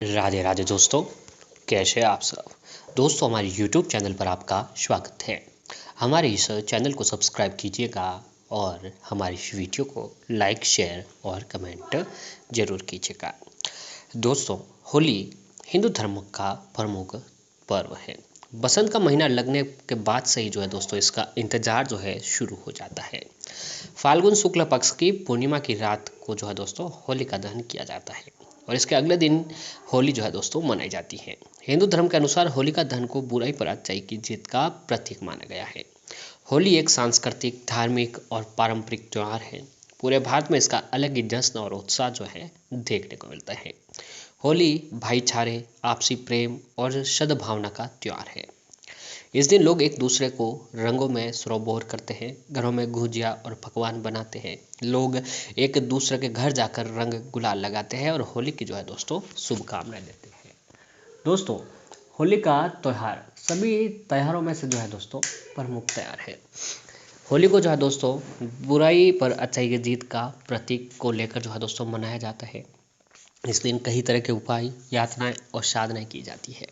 राधे राधे दोस्तों, कैसे हैं आप सब। दोस्तों, हमारे YouTube चैनल पर आपका स्वागत है। हमारे इस चैनल को सब्सक्राइब कीजिएगा और हमारी इस वीडियो को लाइक, शेयर और कमेंट जरूर कीजिएगा। दोस्तों, होली हिंदू धर्म का प्रमुख पर्व है। बसंत का महीना लगने के बाद से ही दोस्तों इसका इंतजार शुरू हो जाता है। फाल्गुन शुक्ल पक्ष की पूर्णिमा की रात को दोस्तों होलिका दहन किया जाता है और इसके अगले दिन होली दोस्तों मनाई जाती है। हिंदू धर्म के अनुसार होलिका दहन को बुराई पर अच्छाई की जीत का प्रतीक माना गया है। होली एक सांस्कृतिक, धार्मिक और पारंपरिक त्योहार है। पूरे भारत में इसका अलग ही जश्न और उत्साह देखने को मिलता है। होली भाईचारे, आपसी प्रेम और सद्भावना का त्योहार है। इस दिन लोग एक दूसरे को रंगों में सरोबोर करते हैं, घरों में गुजिया और पकवान बनाते हैं। लोग एक दूसरे के घर जाकर रंग गुलाल लगाते हैं और होली की दोस्तों शुभकामनाएं देते हैं। दोस्तों, होली का त्यौहार सभी त्योहारों में से दोस्तों प्रमुख त्योहार है। होली को दोस्तों बुराई पर अच्छाई की जीत का प्रतीक को लेकर दोस्तों मनाया जाता है। इस दिन कई तरह के उपाय, यातनाएं और साधनाएं की जाती है।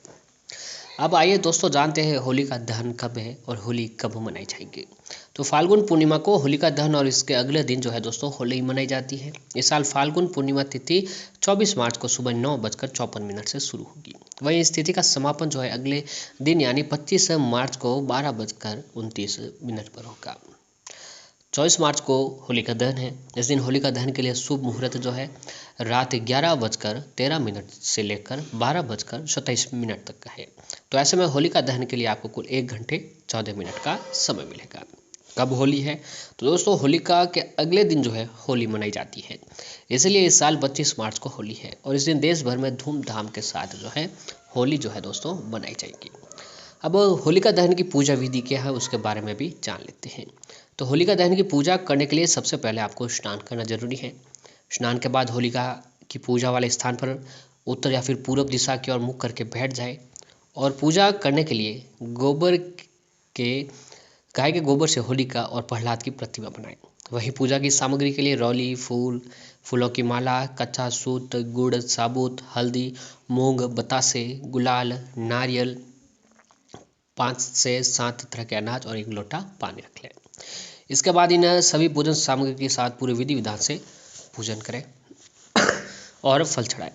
अब आइए दोस्तों जानते हैं होली का दहन कब है और होली कब मनाई जाएगी। तो फाल्गुन पूर्णिमा को होलिका दहन और इसके अगले दिन दोस्तों होली मनाई जाती है। इस साल फाल्गुन पूर्णिमा तिथि 24 मार्च को सुबह 9:54 से शुरू होगी। वहीं इस तिथि का समापन अगले दिन यानी 25 मार्च को 12:29 पर होगा। 24 मार्च को होलिका दहन है। इस दिन होलिका दहन के लिए शुभ मुहूर्त रात 11:13 से लेकर 12:27 तक का है। तो ऐसे में होलिका दहन के लिए आपको कुल 1 घंटे 14 मिनट का समय मिलेगा। कब होली है? तो दोस्तों होलिका के अगले दिन होली मनाई जाती है। इसलिए इस साल 25 मार्च को होली है और इस दिन देश भर में धूमधाम के साथ होली दोस्तों मनाई जाएगी। अब होलिका दहन की पूजा विधि क्या है उसके बारे में भी जान लेते हैं। तो होलिका दहन की पूजा करने के लिए सबसे पहले आपको स्नान करना जरूरी है। स्नान के बाद होलिका की पूजा वाले स्थान पर उत्तर या फिर पूर्व दिशा की ओर मुख करके बैठ जाए और पूजा करने के लिए के गाय के गोबर से होलिका और प्रहलाद की प्रतिमा बनाएं। वहीं पूजा की सामग्री के लिए रौली, फूलों की माला, कच्चा सूत, गुड़, साबुत, हल्दी, मूंग, बतासे, गुलाल, नारियल, 5 से 7 तरह के अनाज और 1 लोटा पानी रख लें। इसके बाद इन सभी पूजन सामग्री के साथ पूरे विधि विधान से पूजन करें और फल चढ़ाएं।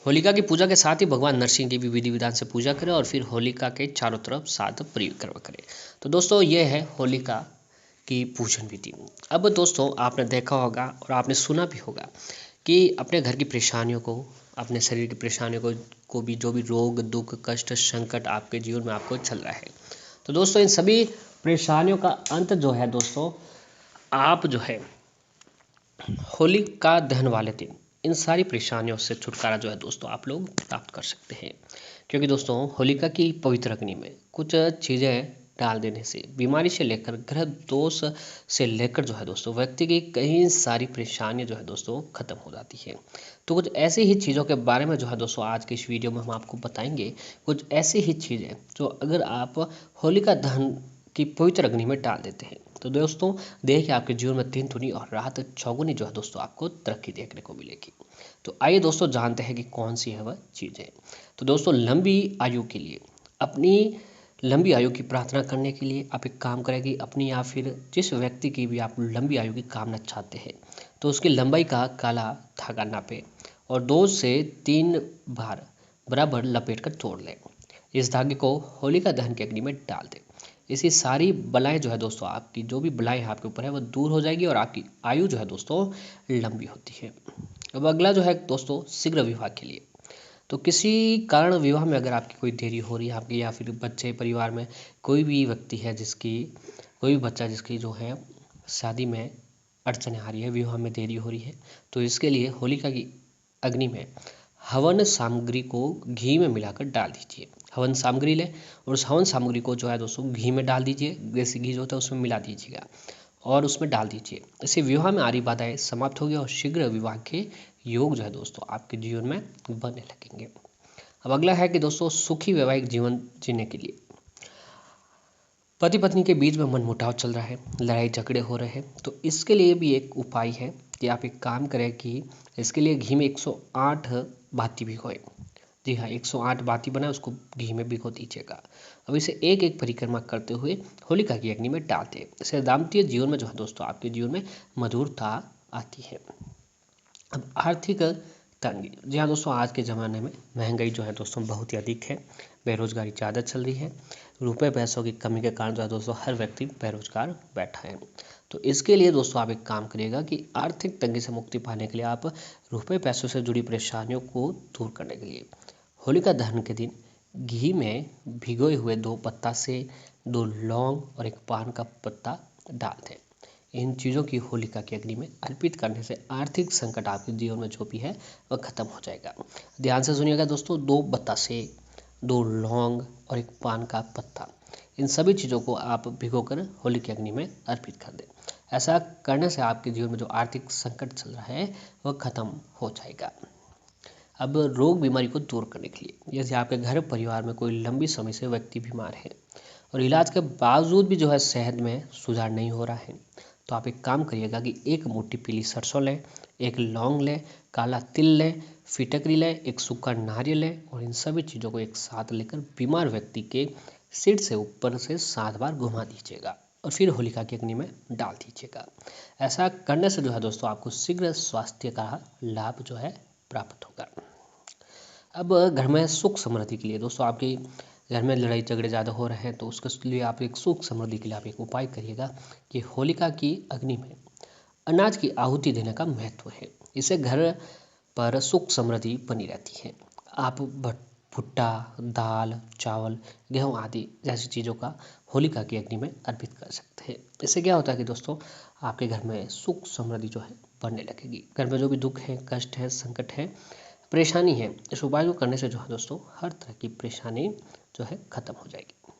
होलिका की पूजा के साथ ही भगवान नरसिंह की भी विधि विधान से पूजा करें और फिर होलिका के चारों तरफ 7 परिक्रमा करें। तो दोस्तों ये है होलिका की पूजन विधि। अब दोस्तों आपने देखा होगा और आपने सुना भी होगा कि अपने घर की परेशानियों को, अपने शरीर की परेशानियों को भी जो भी रोग, दुख, कष्ट, संकट आपके जीवन में आपको चल रहा है, तो दोस्तों इन सभी परेशानियों का अंत दोस्तों आप होलिका दहन वाले दिन इन सारी परेशानियों से छुटकारा दोस्तों आप लोग प्राप्त कर सकते हैं। क्योंकि दोस्तों होलिका की पवित्र अग्नि में कुछ चीज़ें डाल देने से बीमारी से लेकर ग्रह दोष से लेकर दोस्तों व्यक्ति की कई सारी परेशानियां दोस्तों खत्म हो जाती है। तो कुछ ऐसी ही चीज़ों के बारे में दोस्तों आज की इस वीडियो में हम आपको बताएंगे। कुछ ऐसी ही चीज़ें जो अगर आप होलिका दहन की पवित्र अग्नि में डाल देते हैं तो दोस्तों देखिए आपके जीवन में 3 दुनी और रात चौगुनी दोस्तों आपको तरक्की देखने को मिलेगी। तो आइए दोस्तों जानते हैं कि कौन सी है वह चीज़ें। तो दोस्तों लंबी आयु के लिए, अपनी लंबी आयु की प्रार्थना करने के लिए आप एक काम करें कि अपनी या फिर जिस व्यक्ति की भी आप लंबी आयु की कामना चाहते हैं तो उसकी लंबाई का काला धागा नापें और 2 से 3 बार बराबर लपेट कर तोड़ लें। इस धागे को होलिका दहन की अग्नि में डाल दें। इसकी सारी बलाएं दोस्तों आपकी जो भी बलाएं आपके ऊपर है वो दूर हो जाएगी और आपकी आयु दोस्तों लंबी होती है। अब अगला दोस्तों शीघ्र विवाह के लिए। तो किसी कारण विवाह में अगर आपकी कोई देरी हो रही है आपकी, या फिर बच्चे परिवार में कोई भी व्यक्ति है कोई भी बच्चा जिसकी शादी में अड़चन आ रही है, विवाह में देरी हो रही है, तो इसके लिए होलिका की अग्नि में हवन सामग्री को घी में मिलाकर डाल दीजिए। हवन सामग्री लें और उस हवन सामग्री को दोस्तों घी में डाल दीजिए। देसी घी होता है उसमें मिला दीजिएगा और उसमें डाल दीजिए। इससे विवाह में आ रही बाधाएं समाप्त होगी और शीघ्र विवाह के योग दोस्तों आपके जीवन में बनने लगेंगे। अब अगला है कि दोस्तों सुखी वैवाहिक जीवन जीने के लिए पति पत्नी के बीच में मनमुटाव चल रहा है, लड़ाई झगड़े हो रहे हैं, तो इसके लिए भी एक उपाय है कि आप एक काम करें कि इसके लिए घी में 108 भाती भिगोएं जी हाँ, 108 बाती बनाए उसको घी में भिगो दीजिएगा। अब इसे एक एक परिक्रमा करते हुए होलिका की अग्नि में डाल दें। इससे दाम्पत्य जीवन में जो है दोस्तों आपके जीवन में मधुरता आती है। अब आर्थिक तंगी, जी हाँ दोस्तों, आज के ज़माने में महंगाई जो है दोस्तों बहुत ही अधिक है, बेरोजगारी ज़्यादा चल रही है, रुपए पैसों की कमी के कारण जो है दोस्तों हर व्यक्ति बेरोजगार बैठा है। तो इसके लिए दोस्तों आप एक काम करिएगा कि आर्थिक तंगी से मुक्ति पाने के लिए आप रुपए पैसों से जुड़ी परेशानियों को दूर करने के लिए होलिका दहन के दिन घी में भिगोए हुए 2 पत्ता से 2 लौंग और 1 पान का पत्ता डाल दें। इन चीज़ों की होलिका की अग्नि में अर्पित करने से आर्थिक संकट आपके जीवन में जो भी है वह खत्म हो जाएगा। ध्यान से सुनिएगा दोस्तों, 2 बतासे, 2 लौंग और 1 पान का पत्ता, इन सभी चीज़ों को आप भिगोकर होली की अग्नि में अर्पित कर दें। ऐसा करने से आपके जीवन में जो आर्थिक संकट चल रहा है वह खत्म हो जाएगा। अब रोग बीमारी को दूर करने के लिए, जैसे आपके घर परिवार में कोई लंबी समय से व्यक्ति बीमार है और इलाज के बावजूद भी जो है सेहत में सुधार नहीं हो रहा है, तो आप एक काम करिएगा कि 1 मुट्ठी पीली सरसों लें, 1 लौंग लें, काला तिल लें, फिटकरी लें, 1 सूखा नारियल लें और इन सभी चीज़ों को एक साथ लेकर बीमार व्यक्ति के सिर से ऊपर से 7 बार घुमा दीजिएगा और फिर होलिका की अग्नि में डाल दीजिएगा। ऐसा करने से जो है दोस्तों आपको शीघ्र स्वास्थ्य का लाभ जो है प्राप्त होगा। अब घर में सुख समृद्धि के लिए दोस्तों, आपके घर में लड़ाई झगड़े ज़्यादा हो रहे हैं तो उसके लिए आप एक सुख समृद्धि के लिए आप एक उपाय करिएगा कि होलिका की अग्नि में अनाज की आहुति देने का महत्व है। इससे घर पर सुख समृद्धि बनी रहती है। आप भुट्टा, दाल, चावल, गेहूँ आदि जैसी चीज़ों का होलिका की अग्नि में अर्पित कर सकते हैं। इससे क्या होता है कि दोस्तों आपके घर में सुख समृद्धि जो है बढ़ने लगेगी। घर में जो भी दुख है, कष्ट है, संकट है, परेशानी है, इस उपाय को करने से जो है दोस्तों हर तरह की परेशानी जो है खत्म हो जाएगी।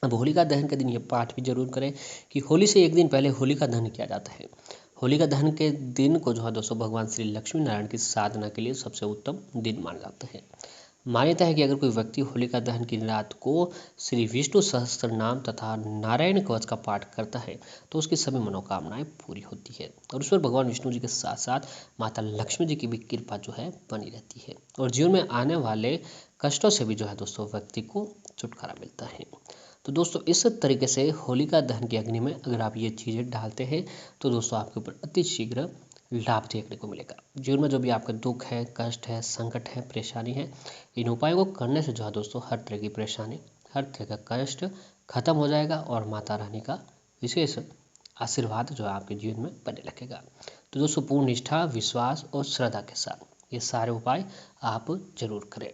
अब होलिका दहन के दिन ये पाठ भी जरूर करें कि होली से एक दिन पहले होलिका दहन किया जाता है। होलिका दहन के दिन को जो है दोस्तों भगवान श्री लक्ष्मी नारायण की साधना के लिए सबसे उत्तम दिन माना जाता है। मान्यता है कि अगर कोई व्यक्ति होलिका दहन की रात को श्री विष्णु सहस्त्र नाम तथा नारायण कवच का पाठ करता है तो उसकी सभी मनोकामनाएं पूरी होती है और उस पर भगवान विष्णु जी के साथ साथ माता लक्ष्मी जी की भी कृपा जो है बनी रहती है और जीवन में आने वाले कष्टों से भी जो है दोस्तों व्यक्ति को छुटकारा मिलता है। तो दोस्तों इस तरीके से होलिका दहन की अग्नि में अगर आप ये चीज़ें डालते हैं तो दोस्तों आपके ऊपर अति शीघ्र लाभ देखने को मिलेगा। जीवन में जो भी आपका दुख है, कष्ट है, संकट है, परेशानी है, इन उपायों को करने से जो है दोस्तों हर तरह की परेशानी, हर तरह का कष्ट खत्म हो जाएगा और माता रानी का विशेष आशीर्वाद जो है आपके जीवन में बने लगेगा। तो दोस्तों पूर्ण निष्ठा, विश्वास और श्रद्धा के साथ ये सारे उपाय आप जरूर करें।